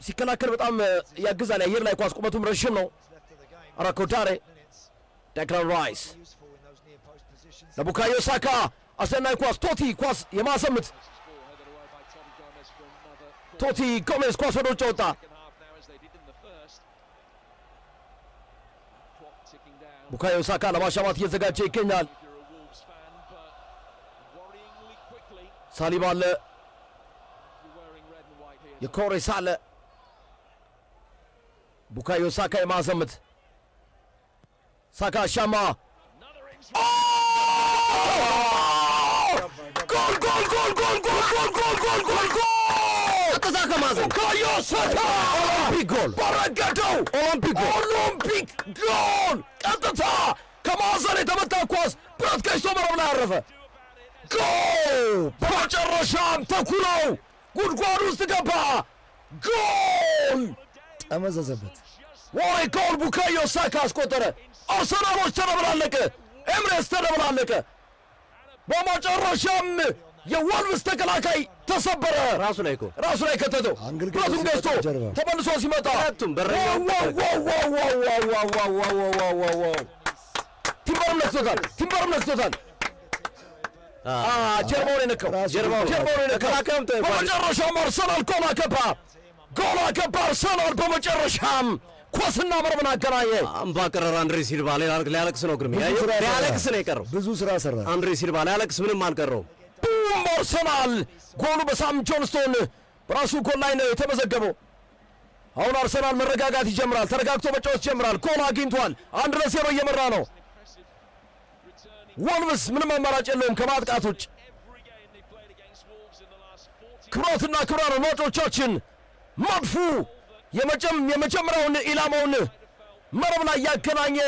ሲከላከል በጣም ያግዛል። አየር ላይ ኳስ ቁመቱም ረጅም ነው። አራኮዳሬ ዴክላን ራይስ ለቡካዮ ሳካ አስደናቂ ኳስ ቶቲ ኳስ የማሰምት ቶቲ ጎሜዝ ኳስ ወደ ውጭ ወጣ። ቡካዮ ሳካ ለማሻማት እየተዘጋጀ ይገኛል። ሳሊባ አለ የኮሬስ አለ ቡካዮ ሳካ የማሰምት ሳካ ሻማ ጎል ጎል ጎል ጎል ጎል ጎል ጎል ጎል ጎል ጎል አተሳካ ማዘን ቡካዮ ሳካ ኦሎምፒክ ጎል በረገደው ኦሎምፒክ ጎል ቀጥታ ከማዘን የተመታ ኳስ ብረት ከሽቶ መረብ ላይ አረፈ። ጎል በመጨረሻም ተኩለው ጉድጓድ ውስጥ ገባ። ጎል ጠመዘዘበት። ወይ ጎል ቡካዮ ሳካ አስቆጠረ። አርሰናሎች ተደበላለቀ፣ ኤምሬትስ ተደበላለቀ። በመጨረሻም የወልቭስ ተከላካይ ተሰበረ። ራሱ ላይ ከተተው ብረቱን ገዝቶ ተመልሶ ሲመጣ ቲምበርም ነክቶታል። ጀርባውን የነካው በመጨረሻም አርሰናል ጎል አገባ አርሰናል በመጨረሻም ኳስና መረብን አገናኘ። አምባቀረር አንድሬ ሲልቫ ሊያለቅስ ነው። ግርም ሊያለቅስ ነው የቀረው። ብዙ ስራ ሰራ አንድሬ ሲልቫ ሊያለቅስ ምንም አልቀረው። ቡም አርሰናል ጎሉ በሳም ጆንስቶን በራሱ ጎል ላይ ነው የተመዘገበው። አሁን አርሰናል መረጋጋት ይጀምራል፣ ተረጋግቶ መጫወት ይጀምራል። ጎል አግኝቷል። 1-0 እየመራ ነው። ወልቭስ ምንም አማራጭ የለውም ከማጥቃት ውጭ። ክብራትና ክብራን አድማጮቻችን መድፉ የመጀመሪያውን ኢላማውን መረብ ላይ ያገናኘ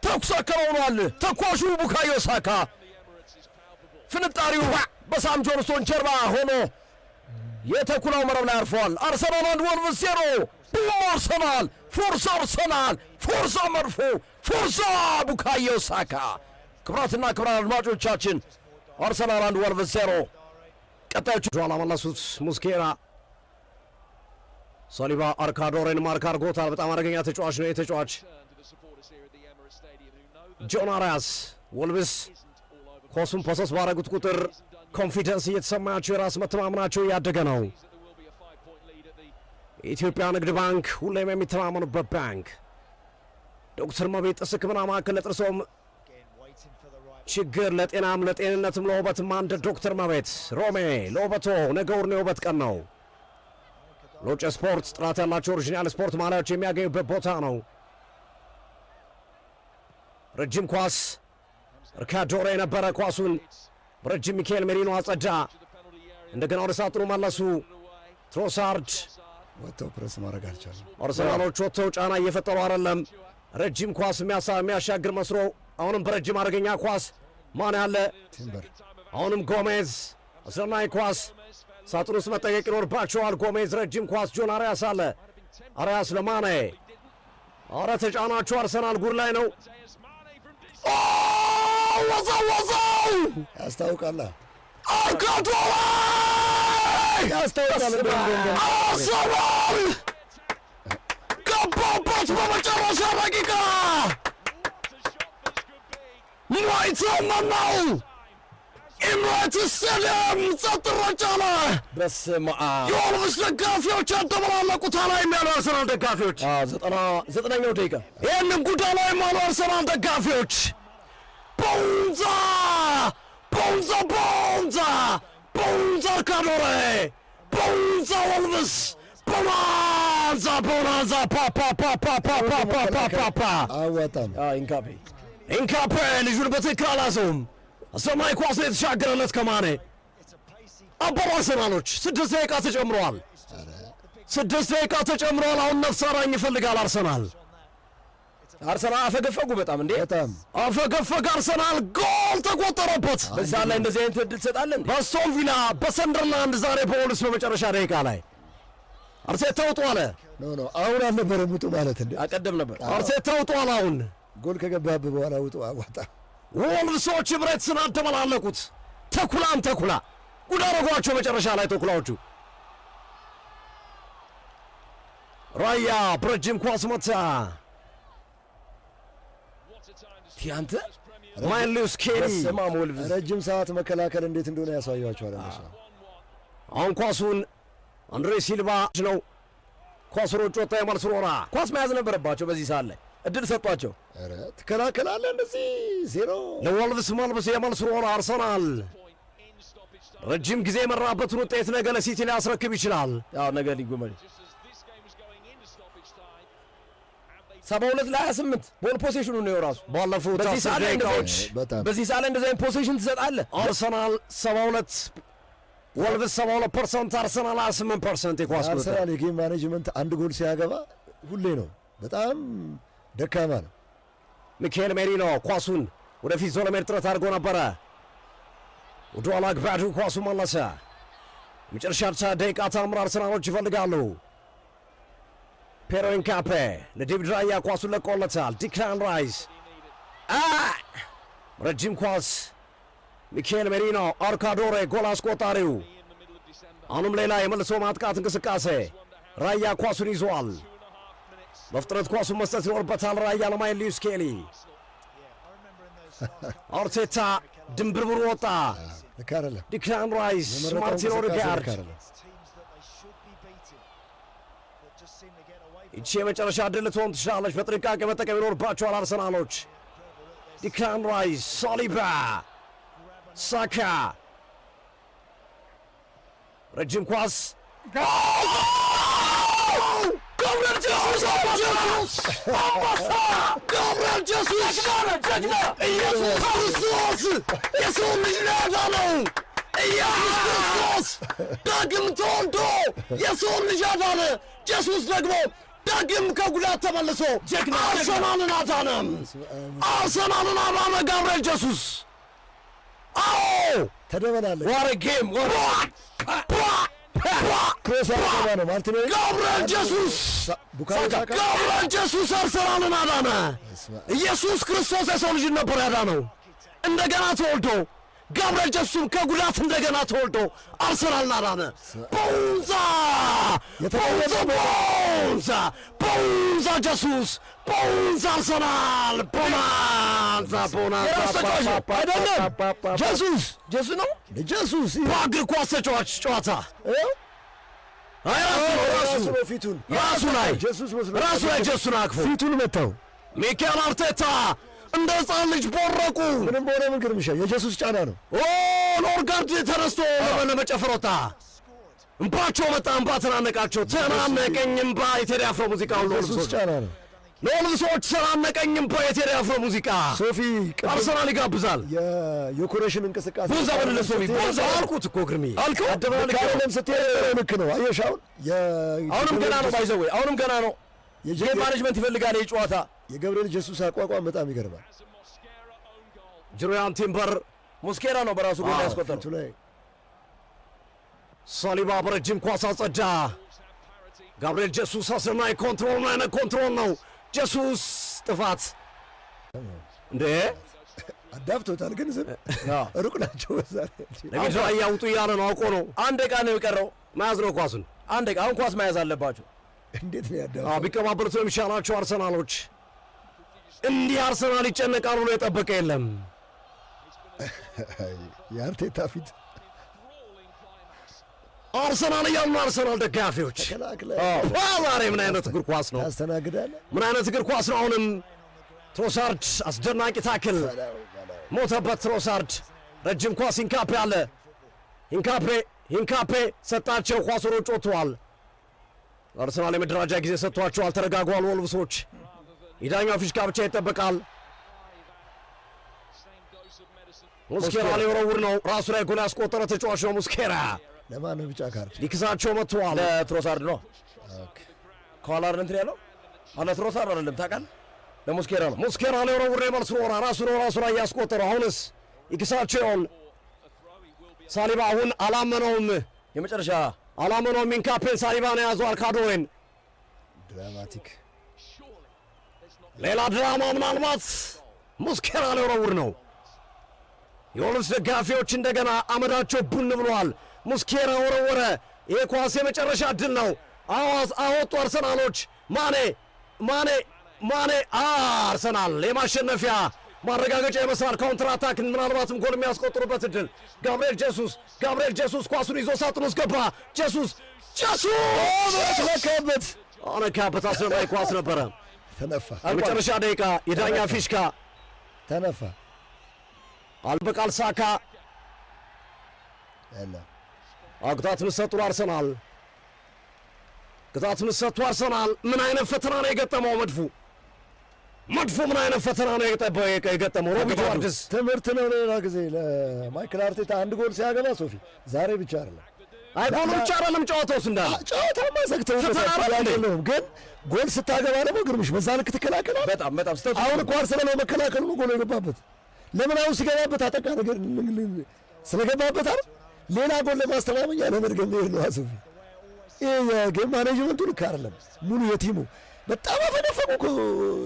ተኩስ አከናውኗል። ተኳሹ ቡካዮ ሳካ ፍንጣሪው በሳም ጆንስቶን ጀርባ ሆኖ የተኩላው መረብ ላይ አርፈዋል። አርሰናል 1 ወልቭስ 0። ቡም አርሰናል ፎርሳ መድፉ ፎርሳ ቡካዮ ሳካ። ክብራትና ክብራን አድማጮቻችን አርሰናል 1 ወልቭስ 0። ቀጣዮቹ ኋላ መለሱት። ሙስኬራ ሳሊባ አርካዶሬን ማርክ አርጎታል። በጣም አደገኛ ተጫዋች ነው የተጫዋች ጆን አራያስ። ወልቭስ ኳሱን ፖሰስ ባረጉት ቁጥር ኮንፊደንስ እየተሰማቸው የራስ መተማመናቸው እያደገ ነው። የኢትዮጵያ ንግድ ባንክ ሁሌም የሚተማመኑበት ባንክ። ዶክተር መቤት ጥርስ ሕክምና ማዕከል ለጥርሶም ችግር ለጤናም ለጤንነትም ለውበትም አንድ ዶክተር መቤት። ሮሜ ለውበቶ ነገውር ነው የውበት ቀን ነው። ሎጭ ስፖርት ጥራት ያላቸው ኦሪጂናል ስፖርት ማሊያዎች የሚያገኙበት ቦታ ነው። ረጅም ኳስ ሪካርዶሬ ነበረ። ኳሱን በረጅም ሚካኤል ሜሪኖ አጸዳ። እንደገና ወደ ሳጥኑ መለሱ። ትሮሳርድ ወጥተው ፕረስ ማድረግ አልቻለም። አርሰናሎች ወጥተው ጫና እየፈጠሩ አይደለም። ረጅም ኳስ የሚያሻግር መስሎ አሁንም በረጅም አደገኛ ኳስ ማን ያለ ቲምበር አሁንም ጎሜዝ አስደናቂ ኳስ ሳጥኑ ውስጥ መጠየቅ ይኖርባቸዋል። ጎሜዝ ረጅም ኳስ ጆን አሪያስ አለ። አሪያስ ለማኔ አረ ተጫናቸው። አርሰናል ጉድ ላይ ነው። ወዛው ያስታውቃል። አርካዶሬ ያስታውቃል። አርሰናል ገባበት በመጨረሻ ደቂቃ። ማይታመን ነው። ኤምሬትስ ስታዲየም ጸጥ ረጭ አለ። በስመ አብ የወልቭስ ደጋፊዎች ያደበላለቁት አላይም ያሉ አርሰናል ደጋፊዎች 90ኛው ደቂቃ ይህንን ጉዳይ ላይም ያሉ አርሰናል ደጋፊዎች ቦንዛ አርካዶሬ ቦንዛ ወልቭስ ቦናንዛ ፓፓፓፓፓፓፓፓ አዋጣም ኢንካፔ ልጁን በትክክል አላዘውም። አስደናቂ ኳስ ነው የተሻገረለት ከማኔ። አበሩ አርሰናሎች 6 ደቂቃ ተጨምሯል። 6 ደቂቃ ተጨምሯል። አሁን ነፍስ አዳኝ ይፈልጋል አርሰናል አፈገፈጉ በጣም አፈገፈግ አርሰናል። ጎል ተቆጠረበት። በዛ ላይ እንደዚህ አይነት እድል ትሰጣለን። በአስቶን ቪላ በሰንደርላንድ ዛሬ በወልቭስ በመጨረሻ ደቂቃ ላይ አርቴታ ውጧል። አሁን አልነበረም ውጡ ማለት እንዴ? አቀደም ነበር። አርቴታ ውጧል። አሁን ጎል ከገባበት በኋላ ውጡ አዋጣ። ወልቭሶች ኤምሬትስን አደበላለቁት። ተኩላ ጉድ አደረጓቸው መጨረሻ ላይ ተኩላዎቹ። ራያ በረጅም ኳስ መታ። ቲያንተ ማይልስ ኬሪ በስማም ወልቭስ ረጅም ሰዓት መከላከል እንዴት እንደሆነ ያሳያቸዋል እነሱ። አሁን ኳሱን አንድሬ ሲልቫ ነው። ኳስ ሮጭ ወጣ። የመልስ ሮራ ኳስ መያዝ ነበረባቸው። በዚህ ሰዓት ላይ እድል ሰጧቸው። ኧረ ትከላከላለህ እንደዚህ ዜሮ ለወልቭስ መልበስ የመልስ ሮራ አርሰናል ረጅም ጊዜ የመራበትን ውጤት ነገ ለሲቲ ሊያስረክብ ይችላል። ያው ነገ ሊጎመል 72-28 ቦል ፖሴሽኑ ነው የራሱ ባለፉት 10 ደቂቃዎች በዚህ ሰዓት ላይ እንደዚህ አይነት ፖሴሽን ትሰጣለህ። አርሰናል 72 ወልቭስ 72% አርሰናል 28% የኳስ ቁጥጥር። አርሰናል የጌም ማኔጅመንት አንድ ጎል ሲያገባ ሁሌ ነው በጣም ደካማ ነው። ሚካኤል ሜሪኖ ኳሱን ወደፊት ዞ ለመሄድ ጥረት አድርጎ ነበረ። ወደ ኋላ ግባዱ ኳሱ መለሰ። መጨረሻ ደቂቃ ታምር አርሰናሎች ይፈልጋሉ። ፔሮ ኢንካፔ ለዴቪድ ራያ ኳሱን ለቆለታል። ዲክላን ራይስ ረጅም ኳስ ሚካኤል ሜሪኖ አርካዶሬ ጎል አስቆጣሪው። አሁንም ሌላ የመልሶ ማጥቃት እንቅስቃሴ። ራያ ኳሱን ይዟል። በፍጥነት ኳሱን መስጠት ይኖርበታል። ራያ ለማይልስ ኬሊ አርቴታ ድንብርብር ወጣ። ዲክላን ራይስ ማርቲን ኦዴጋርድ ይቺ የመጨረሻ ዕድል ልትሆን ትችላለች። በጥንቃቄ መጠቀም ይኖርባቸዋል አርሰናሎች። ዲክላን ራይስ፣ ሳሊባ፣ ሳካ ረጅም ኳስ ገብርኤል ጀሱስ ገብርኤል ጀሱስ ኢየሱስ ክርስቶስ የሰው ልጅ ያዳነው ኢየሱስ ክርስቶስ ዳግም ተወልዶ የሰው ልጅ ያዳነ ጀሱስ ደግሞ ዳግም ከጉዳት ተመልሶ አርሰናልን አዳነ። አርሰናልን አዳነ ገብርኤል ጀሱስ። አዎ ተደበላለች። ዋት አ ጌም ክሮስ ያቀባ ነው ማርቲኔሊ። ገብርኤል ጀሱስ ገብርኤል ጀሱስ አርሰናልን አዳነ። ኢየሱስ ክርስቶስ የሰው ልጅ ነበር ያዳነው። እንደገና ተወልዶ ገብርኤል ጀሱስም ከጉዳት እንደገና ተወልዶ አርሰናልን አዳነ። ቦንዛ ቦንዛ ጀሱስ ቦንዛ አርሰናል ቦናንዛ አይደለም ጀሱስ ነው ጀሱስ በእግር ኳስ ተጫዋች ጨዋታ ራሱ ነው ፊቱን ራሱ ላይ ጀሱን አቅፎ ፊቱን መታው። ሚካኤል አርቴታ እንደ ሕፃን ልጅ ቦረቁ። ምንም በሆነ ምን ግርምሻ የጀሱስ ጫና ነው። ኖርጋርድ ተነስቶ ለመጨፈር ወጣ። እምባቸው መጣ። እምባ ተናነቃቸው። ተናነቀኝ እምባ የቴዲ አፍሮ ሙዚቃ የጀሱስ ጫና ነው። ለወልቭሶች ተናነቀኝ እምባ የቴዲ አፍሮ ሙዚቃ ሶፊ አርሰናል ይጋብዛል። የኮሬሽን እንቅስቃሴ ቦንዛ በደለ ሶፊ ቦንዛ አልኩት እኮ ግርሚ አልከው አደባባይ ስትሄድ ልክ ነው። አየሽ አሁንም ገና ነው ባይዘው አሁንም ገና ነው። የጌም ማኔጅመንት ይፈልጋል። የጨዋታ የገብርኤል ጀሱስ አቋቋም በጣም ይገርማል። ጁሪያን ቲምበር ሙስኬራ ነው በራሱ ጎል ያስቆጠረው። ሳሊባ በረጅም ኳስ አጸዳ። ጋብርኤል ጀሱስ አስደናቂ ኮንትሮል ነው። አይነት ኮንትሮል ነው። ጀሱስ ጥፋት እንዴ አዳፍቶታል፣ ግን ዝም ሩቅ ናቸው። በዛ ለሚድራ እያውጡ እያለ ነው። አውቆ ነው። አንድ ደቂቃ ነው የቀረው። መያዝ ነው ኳሱን። አንድ ደቂቃ አሁን ኳስ መያዝ አለባቸው። እንዴት ነው ያዳው? ቢቀባበሉት ነው የሚሻላቸው አርሰናሎች። እንዲህ አርሰናል ይጨነቃሉ ብሎ የጠበቀ የለም። የአርቴታ ፊት አርሰናል እያሉ ነው አርሰናል ደጋፊዎች። ዛሬ ምን አይነት እግር ኳስ ነው? ታስተናግዳለህ። ምን አይነት እግር ኳስ ነው? አሁንም ትሮሳርድ አስደናቂ ታክል ሞተበት። ትሮሳርድ ረጅም ኳስ ኢንካፔ አለ። ኢንካፔ ሰጣቸው። ኳሱ ሮጭ ወጥቷል። አርሰናል የመደራጃ ጊዜ ሰጥቷቸዋል። ተረጋጓል ወልቭሶች። የዳኛው ፊሽካ ብቻ ይጠበቃል። ሙስኬራ ሊወረውር ነው። ራሱ ላይ ጎል ያስቆጠረ ተጫዋች ነው ሙስኬራ። ለማን ነው ቢጫ ካርድ? ሊክሳቸው መጥተዋል። ለትሮሳርድ ነው ከኋላ አይደል እንትን ያለው አለ። ትሮሳርድ አይደለም ታውቃለህ፣ ለሙስኬራ ነው። ሙስኬራ ሊወረውር የመልስ ሮራ ራሱ ላይ ያስቆጠረው። አሁንስ ይክሳቸውን ሳሊባ አሁን አላመነውም። የመጨረሻ አላመነውም። ኢንካፔን ሳሊባን የያዘው አልካዶሬን። ድራማቲክ ሌላ ድራማ ምናልባት ሙስኬራ ሊወረውር ነው። የወልቭስ ደጋፊዎች እንደገና አመዳቸው ቡን ብለዋል። ሙስኬራ ወረወረ። ይህ ኳስ የመጨረሻ ድል ነው። አወጡ አርሰናሎች። ማኔ አርሰናል የማሸነፊያ ማረጋገጫ ይመስላል። ካውንተር አታክ ምናልባትም ጎል የሚያስቆጥሩበት እድል። ጋብርኤል ጄሱስ ኳሱን ይዞ ሳጥን ውስጥ ገባ። ጄሱስ ነካበት። አስደናቂ ኳስ ነበረ። ተነፋ። የመጨረሻ ደቂቃ የዳኛ ፊሽካ ተነፋ። አልበቃል ሳካ ቅጣት ምሰጡ አርሰናል። ቅጣት ምሰጡ አርሰናል። ምን አይነት ፈተና ነው የገጠመው መድፉ ምን አይነት ፈተና ነው የገጠመው? ሮቢ ጆርጅስ ትምህርት ነው። ሌላ ጊዜ ለማይክል አርቴታ አንድ ጎል ሲያገባ ሶፊ ዛሬ ብቻ አይደለም። አይ ጎል ብቻ አይደለም ጨዋታውስ እንዳለ ጨዋታማ ዘግተው ነው። ግን ጎል ስታገባ ደግሞ ግርምሽ በዛ ልክ ትከላከላለህ። በጣም ስተት። አሁን እኮ አርሰናል መከላከሉ ነው ጎል የገባበት። ለምን አሁን ሲገባበት አጠቃ ነገር ስለገባበት አይደል? ሌላ ጎል ለማስተማመኛ ለመድገም ነው ሶፊ። ይሄ የጌም ማኔጅመንቱ ልክ አይደለም። ሙሉ የቲሙ በጣም አፈነፈቁ እኮ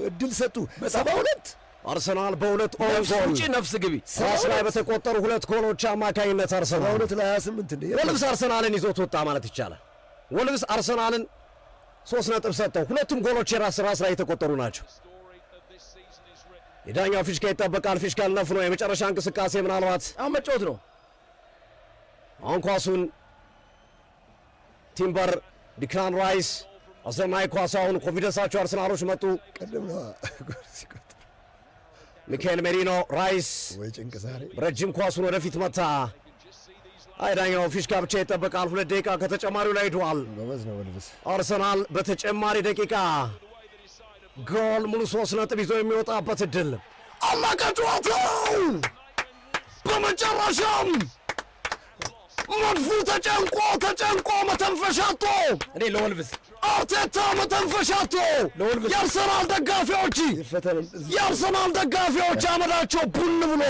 እድል ሰጡ። 72 አርሰናል በሁለት ጎል ውጪ ነፍስ ግቢ ራስ ላይ በተቆጠሩ ሁለት ጎሎች አማካኝነት አርሰናል 2 ለ28 እንደ ወልቭስ አርሰናልን ይዞት ወጣ ማለት ይቻላል። ወልቭስ አርሰናልን 3 ነጥብ ሰጠው። ሁለቱም ጎሎች ራስ ላይ የተቆጠሩ ናቸው። የዳኛው ፊሽካ ይጠበቃል። ፊሽካ ልነፍ ነው። የመጨረሻ እንቅስቃሴ ምናልባት አሁን መጫወት ነው። አሁን ኳሱን ቲምበር ዲክላን ራይስ አስደናቂ ኳስ። አሁን ኮንፊደንሳቸው አርሰናሎች መጡ። ቀደም ነው ሚካኤል ሜሪኖ ራይስ ወይ ጭንቅ ዛሬ ረጅም ኳሱን ወደፊት መታ። ዳኛው ፊሽካ ብቻ ይጠበቃል። 2 ደቂቃ ከተጨማሪው ላይ ሄዷል። ጎበዝ ነው ወልቭስ። አርሰናል በተጨማሪ ደቂቃ ጎል ሙሉ 3 ነጥብ ይዞ የሚወጣበት እድል አለቀ ጨዋታው። በመጨረሻም መድፉ ተጨንቆ መተንፈሻቶ እኔ ለወልቭስ አርቴታ መተንፈሻቶ የአርሰናል ደጋፊዎች አመዳቸው ቡን ብሎ